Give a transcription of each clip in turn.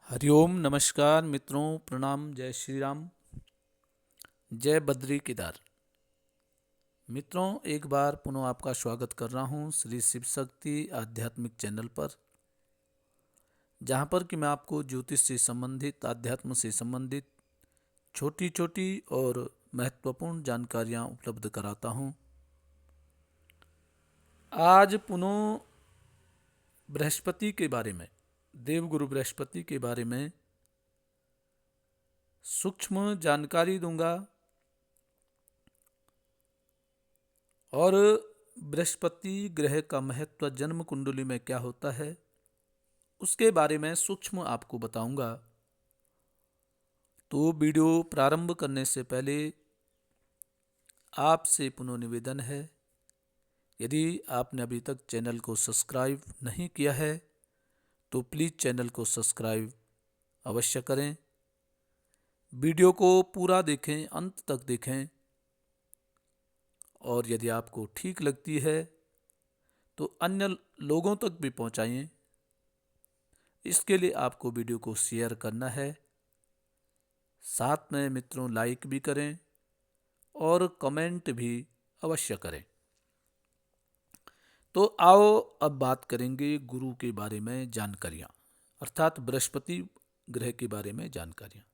हरिओम नमस्कार मित्रों, प्रणाम, जय श्री राम, जय बद्री केदार। मित्रों, एक बार पुनः आपका स्वागत कर रहा हूँ श्री शिव शक्ति आध्यात्मिक चैनल पर, जहाँ पर कि मैं आपको ज्योतिष से संबंधित, अध्यात्म से संबंधित छोटी छोटी और महत्वपूर्ण जानकारियाँ उपलब्ध कराता हूँ। आज पुनः बृहस्पति के बारे में, देवगुरु बृहस्पति के बारे में सूक्ष्म जानकारी दूंगा और बृहस्पति ग्रह का महत्व जन्म कुंडली में क्या होता है उसके बारे में सूक्ष्म आपको बताऊंगा। तो वीडियो प्रारंभ करने से पहले आपसे पुनः निवेदन है, यदि आपने अभी तक चैनल को सब्सक्राइब नहीं किया है तो प्लीज़ चैनल को सब्सक्राइब अवश्य करें। वीडियो को पूरा देखें, अंत तक देखें, और यदि आपको ठीक लगती है तो अन्य लोगों तक भी पहुंचाएं। इसके लिए आपको वीडियो को शेयर करना है, साथ में मित्रों लाइक भी करें और कमेंट भी अवश्य करें। तो आओ अब बात करेंगे गुरु के बारे में जानकारियाँ, अर्थात बृहस्पति ग्रह के बारे में जानकारियाँ।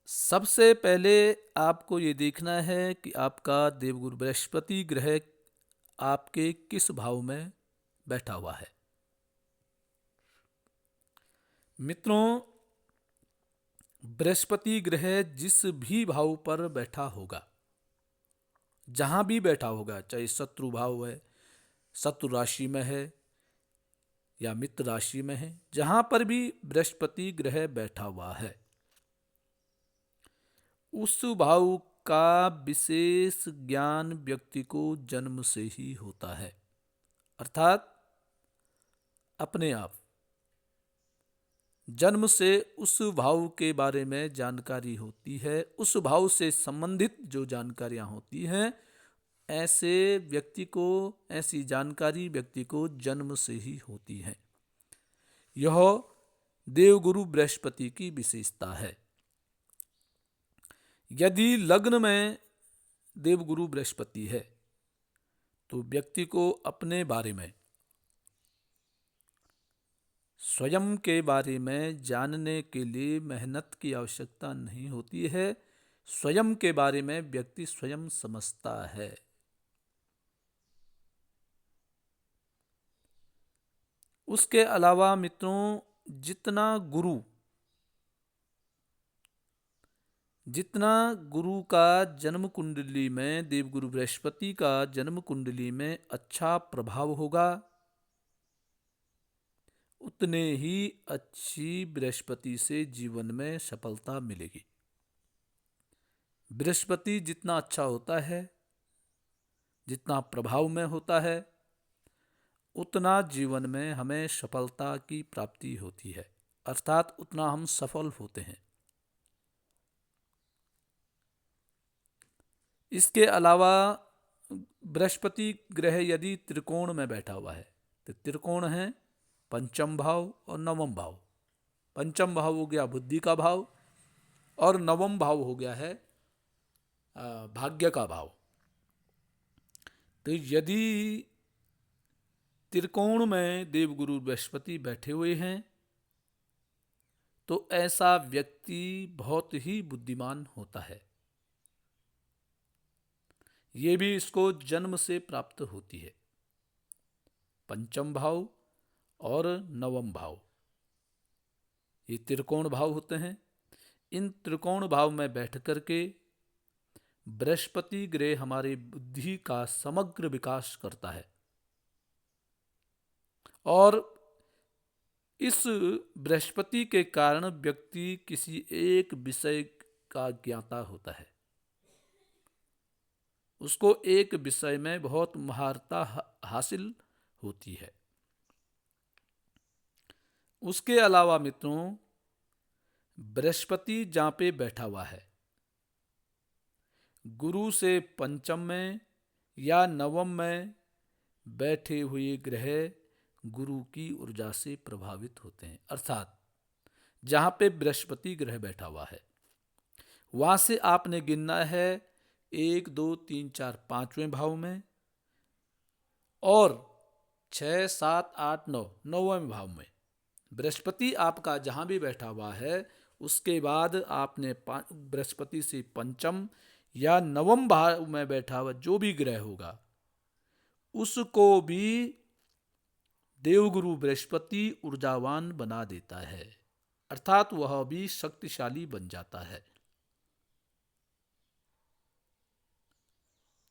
सबसे पहले आपको ये देखना है कि आपका देवगुरु बृहस्पति ग्रह आपके किस भाव में बैठा हुआ है। मित्रों, बृहस्पति ग्रह जिस भी भाव पर बैठा होगा, जहां भी बैठा होगा, चाहे शत्रु भाव है, शत्रु राशि में है या मित्र राशि में है, जहां पर भी बृहस्पति ग्रह बैठा हुआ है, उस भाव का विशेष ज्ञान व्यक्ति को जन्म से ही होता है। अर्थात अपने आप जन्म से उस भाव के बारे में जानकारी होती है, उस भाव से संबंधित जो जानकारियां होती हैं, ऐसे व्यक्ति को, ऐसी जानकारी व्यक्ति को जन्म से ही होती है। यह देवगुरु बृहस्पति की विशेषता है। यदि लग्न में देवगुरु बृहस्पति है तो व्यक्ति को अपने बारे में, स्वयं के बारे में जानने के लिए मेहनत की आवश्यकता नहीं होती है। स्वयं के बारे में व्यक्ति स्वयं समझता है। उसके अलावा मित्रों, जितना गुरु का जन्म कुंडली में, देवगुरु बृहस्पति का जन्म कुंडली में अच्छा प्रभाव होगा, उतने ही अच्छी बृहस्पति से जीवन में सफलता मिलेगी। बृहस्पति जितना अच्छा होता है, जितना प्रभाव में होता है, उतना जीवन में हमें सफलता की प्राप्ति होती है, अर्थात उतना हम सफल होते हैं। इसके अलावा बृहस्पति ग्रह यदि त्रिकोण में बैठा हुआ है, तो त्रिकोण है पंचम भाव और नवम भाव। पंचम भाव हो गया बुद्धि का भाव और नवम भाव हो गया है भाग्य का भाव। तो यदि त्रिकोण में देवगुरु बृहस्पति बैठे हुए हैं तो ऐसा व्यक्ति बहुत ही बुद्धिमान होता है। ये भी इसको जन्म से प्राप्त होती है। पंचम भाव और नवम भाव ये त्रिकोण भाव होते हैं। इन त्रिकोण भाव में बैठ करके बृहस्पति ग्रह हमारी बुद्धि का समग्र विकास करता है और इस बृहस्पति के कारण व्यक्ति किसी एक विषय का ज्ञाता होता है। उसको एक विषय में बहुत महारता हासिल होती है। उसके अलावा मित्रों, बृहस्पति जहाँ पे बैठा हुआ है, गुरु से पंचम में या नवम में बैठे हुए ग्रह गुरु की ऊर्जा से प्रभावित होते हैं। अर्थात जहाँ पे बृहस्पति ग्रह बैठा हुआ है वहाँ से आपने गिनना है 1 2 3 4 5वें भाव में और 6 7 8 9 9वें भाव में बृहस्पति आपका जहाँ भी बैठा हुआ है उसके बाद आपने बृहस्पति से पंचम या नवम भाव में बैठा हुआ जो भी ग्रह होगा उसको भी देवगुरु बृहस्पति ऊर्जावान बना देता है, अर्थात वह भी शक्तिशाली बन जाता है।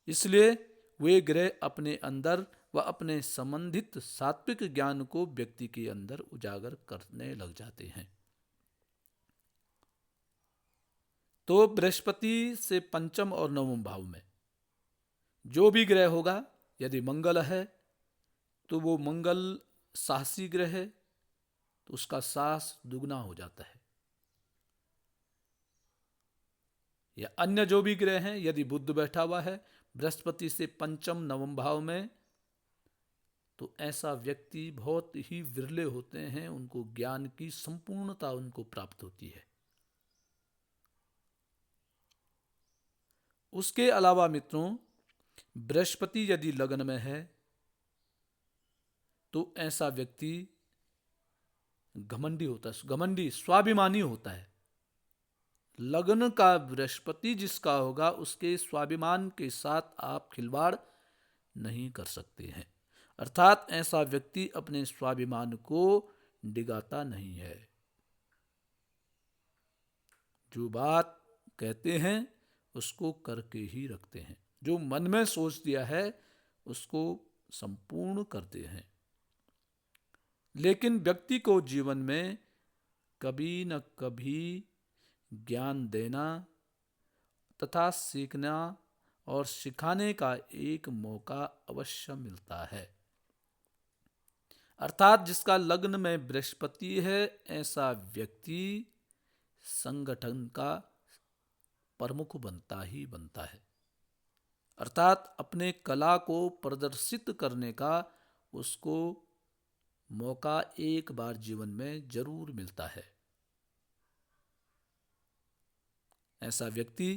इसलिए वे ग्रह अपने अंदर व अपने संबंधित सात्विक ज्ञान को व्यक्ति के अंदर उजागर करने लग जाते हैं। तो बृहस्पति से पंचम और नवम भाव में जो भी ग्रह होगा, यदि मंगल है तो वो मंगल साहसी ग्रह है तो उसका साहस दुगना हो जाता है। या अन्य जो भी ग्रह हैं, यदि बुध बैठा हुआ है बृहस्पति से पंचम नवम भाव में तो ऐसा व्यक्ति बहुत ही विरले होते हैं, उनको ज्ञान की संपूर्णता उनको प्राप्त होती है। उसके अलावा मित्रों, बृहस्पति यदि लग्न में है तो ऐसा व्यक्ति घमंडी होता है, घमंडी स्वाभिमानी होता है। लग्न का बृहस्पति जिसका होगा उसके स्वाभिमान के साथ आप खिलवाड़ नहीं कर सकते हैं, अर्थात ऐसा व्यक्ति अपने स्वाभिमान को डिगाता नहीं है। जो बात कहते हैं उसको करके ही रखते हैं, जो मन में सोच दिया है उसको संपूर्ण करते हैं। लेकिन व्यक्ति को जीवन में कभी न कभी ज्ञान देना तथा सीखना और सिखाने का एक मौका अवश्य मिलता है। अर्थात जिसका लग्न में बृहस्पति है ऐसा व्यक्ति संगठन का प्रमुख बनता ही बनता है, अर्थात अपने कला को प्रदर्शित करने का उसको मौका एक बार जीवन में जरूर मिलता है। ऐसा व्यक्ति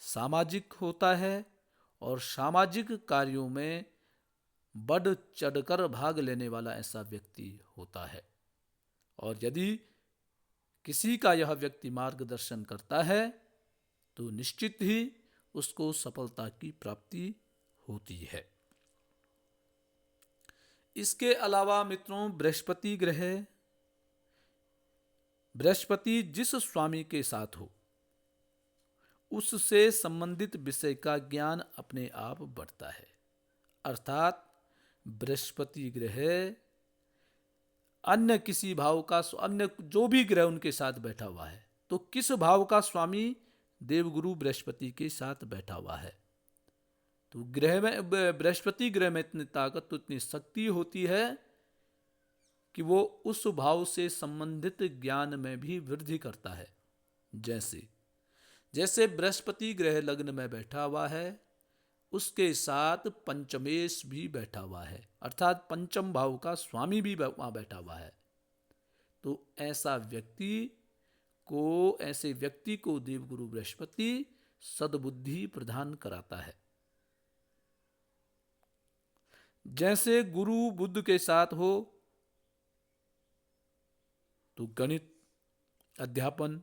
सामाजिक होता है और सामाजिक कार्यों में बढ़ चढ़कर भाग लेने वाला ऐसा व्यक्ति होता है। और यदि किसी का यह व्यक्ति मार्गदर्शन करता है तो निश्चित ही उसको सफलता की प्राप्ति होती है। इसके अलावा मित्रों, बृहस्पति ग्रह, बृहस्पति जिस स्वामी के साथ हो उससे संबंधित विषय का ज्ञान अपने आप बढ़ता है। अर्थात बृहस्पति ग्रह अन्य किसी भाव का, अन्य जो भी ग्रह उनके साथ बैठा हुआ है तो किस भाव का स्वामी देवगुरु बृहस्पति के साथ बैठा हुआ है तो ग्रह में, बृहस्पति ग्रह में इतनी ताकत, तो इतनी शक्ति होती है कि वो उस भाव से संबंधित ज्ञान में भी वृद्धि करता है। जैसे बृहस्पति ग्रह लग्न में बैठा हुआ है उसके साथ पंचमेश भी बैठा हुआ है, अर्थात पंचम भाव का स्वामी भी वहां बैठा हुआ है। तो ऐसे व्यक्ति को देवगुरु बृहस्पति सद्बुद्धि प्रदान कराता है। जैसे गुरु बुध के साथ हो तो गणित, अध्यापन,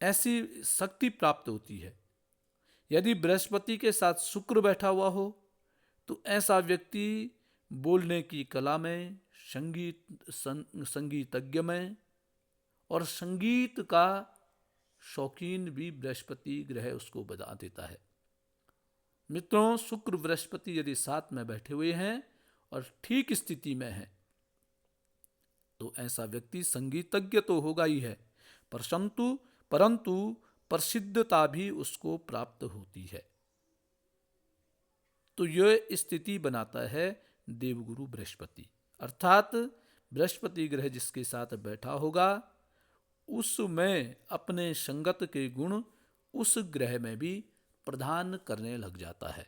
ऐसी शक्ति प्राप्त होती है। यदि बृहस्पति के साथ शुक्र बैठा हुआ हो तो ऐसा व्यक्ति बोलने की कला में, संगीतज्ञ में और संगीत का शौकीन भी बृहस्पति ग्रह उसको बना देता है। मित्रों, शुक्र बृहस्पति यदि साथ में बैठे हुए हैं और ठीक स्थिति में है तो ऐसा व्यक्ति संगीतज्ञ तो होगा ही है, परंतु प्रसिद्धता भी उसको प्राप्त होती है। तो यह स्थिति बनाता है देवगुरु बृहस्पति, अर्थात बृहस्पति ग्रह जिसके साथ बैठा होगा उसमें अपने संगत के गुण उस ग्रह में भी प्रदान करने लग जाता है।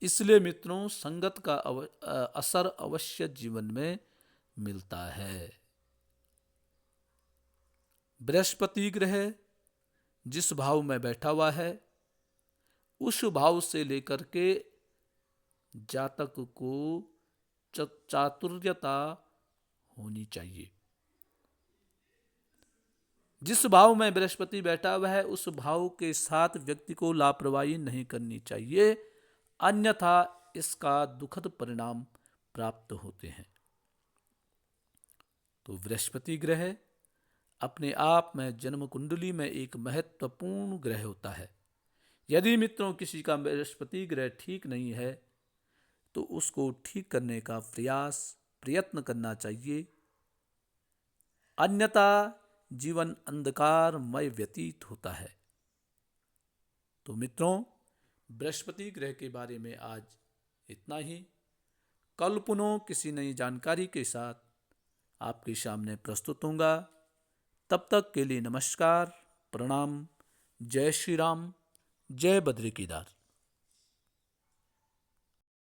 इसलिए मित्रों संगत का असर अवश्य जीवन में मिलता है। बृहस्पति ग्रह जिस भाव में बैठा हुआ है उस भाव से लेकर के जातक को चातुर्यता होनी चाहिए। जिस भाव में बृहस्पति बैठा हुआ है उस भाव के साथ व्यक्ति को लापरवाही नहीं करनी चाहिए, अन्यथा इसका दुखद परिणाम प्राप्त होते हैं। तो बृहस्पति ग्रह अपने आप में जन्म कुंडली में एक महत्वपूर्ण ग्रह होता है। यदि मित्रों किसी का बृहस्पति ग्रह ठीक नहीं है तो उसको ठीक करने का प्रयत्न करना चाहिए, अन्यथा जीवन अंधकारमय व्यतीत होता है। तो मित्रों बृहस्पति ग्रह के बारे में आज इतना ही। कल पुनः किसी नई जानकारी के साथ आपके सामने प्रस्तुत होऊंगा। तब तक के लिए नमस्कार, प्रणाम, जय श्री राम, जय बद्री केदार।